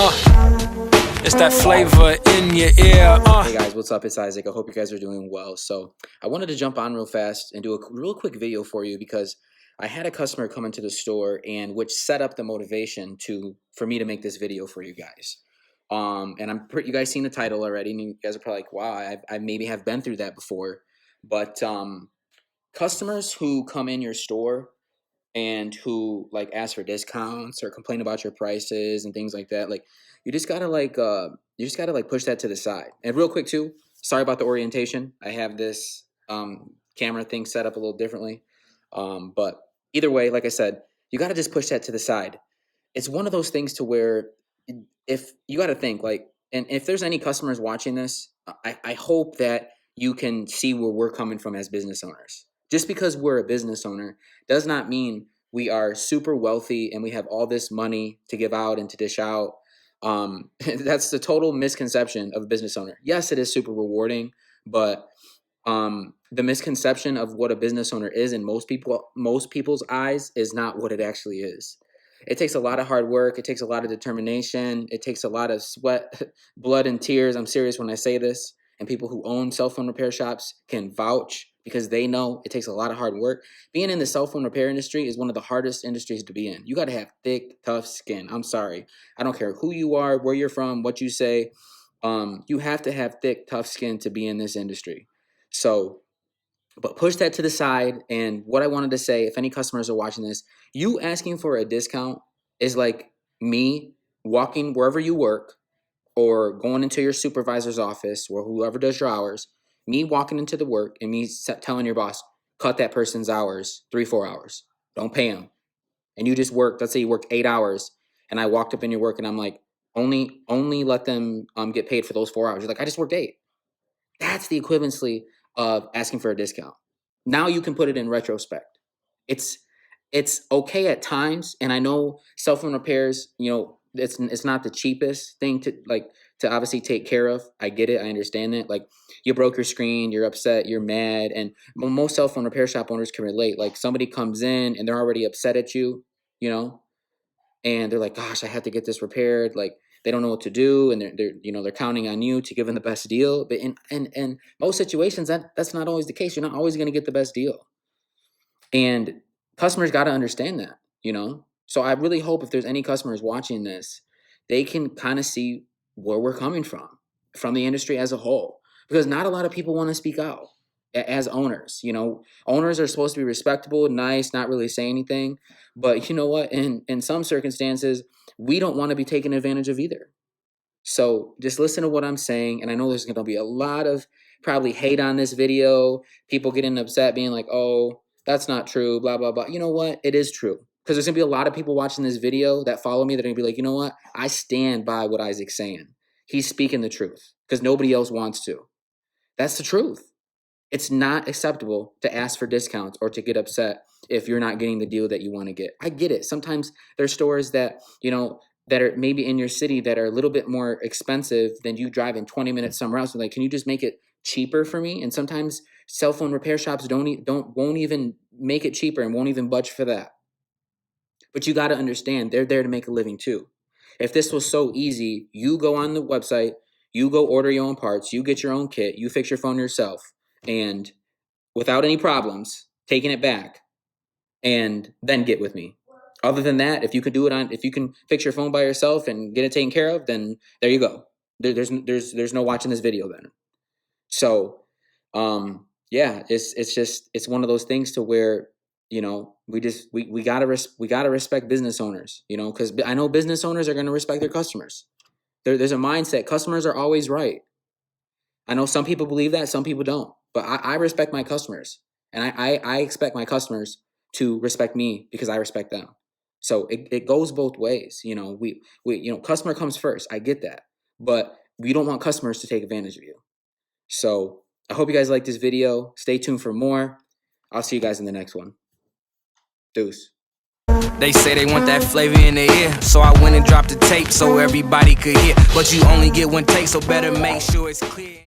It's that flavor in your ear. Hey guys, what's up? It's Isaac. I hope you guys are doing well. So I wanted to jump on real fast and do a real quick video for you because I had a customer come into the store and which set up the motivation for me to make this video for you guys. And you guys seen the title already, and you guys are probably like, wow, I maybe have been through that before. But customers who come in your store and who like ask for discounts or complain about your prices and things like that, like you just gotta push that to the side. And real quick too, sorry about the orientation. I have this camera thing set up a little differently. But either way, like I said, you gotta just push that to the side. It's one of those things to where if you gotta think like, and if there's any customers watching this, I hope that you can see where we're coming from as business owners. Just because we're a business owner does not mean we are super wealthy and we have all this money to give out and to dish out. That's the total misconception of a business owner. Yes, it is super rewarding, but the misconception of what a business owner is in most people's eyes is not what it actually is. It takes a lot of hard work. It takes a lot of determination. It takes a lot of sweat, blood, and tears. I'm serious when I say this. And people who own cell phone repair shops can vouch because they know it takes a lot of hard work. Being in the cell phone repair industry is one of the hardest industries to be in. You got to have thick, tough skin. I'm sorry. I don't care who you are, where you're from, what you say. You have to have thick, tough skin to be in this industry. So, but push that to the side. And what I wanted to say, if any customers are watching this, you asking for a discount is like me walking wherever you work or going into your supervisor's office or whoever does your hours, me walking into the work and me telling your boss, cut that person's hours, 3-4 hours. Don't pay them. And you just work, let's say you work 8 hours and I walked up in your work and I'm like, only let them get paid for those 4 hours. You're like, I just worked 8. That's the equivalency of asking for a discount. Now you can put it in retrospect. It's okay at times. And I know cell phone repairs, it's not the cheapest thing to obviously take care of. I get it. I understand it. Like you broke your screen, you're upset, you're mad. And most cell phone repair shop owners can relate. Like somebody comes in and they're already upset at you, and they're like, gosh, I have to get this repaired. Like they don't know what to do. And they're counting on you to give them the best deal. But in most situations, that's not always the case. You're not always going to get the best deal. And customers got to understand that, So I really hope if there's any customers watching this, they can kind of see where we're coming from the industry as a whole, because not a lot of people want to speak out as owners. Owners are supposed to be respectable, nice, not really say anything. But you know what? In some circumstances, we don't want to be taken advantage of either. So just listen to what I'm saying. And I know there's going to be a lot of probably hate on this video, people getting upset, being like, oh, that's not true, blah, blah, blah. You know what? It is true. Because there's going to be a lot of people watching this video that follow me that are going to be like, you know what? I stand by what Isaac's saying. He's speaking the truth because nobody else wants to. That's the truth. It's not acceptable to ask for discounts or to get upset if you're not getting the deal that you want to get. I get it. Sometimes there's stores that, that are maybe in your city that are a little bit more expensive than you driving 20 minutes somewhere else. Like, can you just make it cheaper for me? And sometimes cell phone repair shops won't even make it cheaper and won't even budge for that. But you got to understand, they're there to make a living too. If this was so easy, you go on the website, you go order your own parts, you get your own kit, you fix your phone yourself, and without any problems, taking it back, and then get with me. Other than that, if you can fix your phone by yourself and get it taken care of, then there you go. There's no watching this video then. So, yeah, it's one of those things to where, we gotta respect business owners, because I know business owners are going to respect their customers. There's a mindset. Customers are always right. I know some people believe that, some people don't, but I respect my customers, and I expect my customers to respect me because I respect them. So it goes both ways. Customer comes first. I get that, but we don't want customers to take advantage of you. So I hope you guys like this video. Stay tuned for more. I'll see you guys in the next one. Deuce. They say they want that flavor in their ear, so I went and dropped the tape so everybody could hear. But you only get one take, so better make sure it's clear.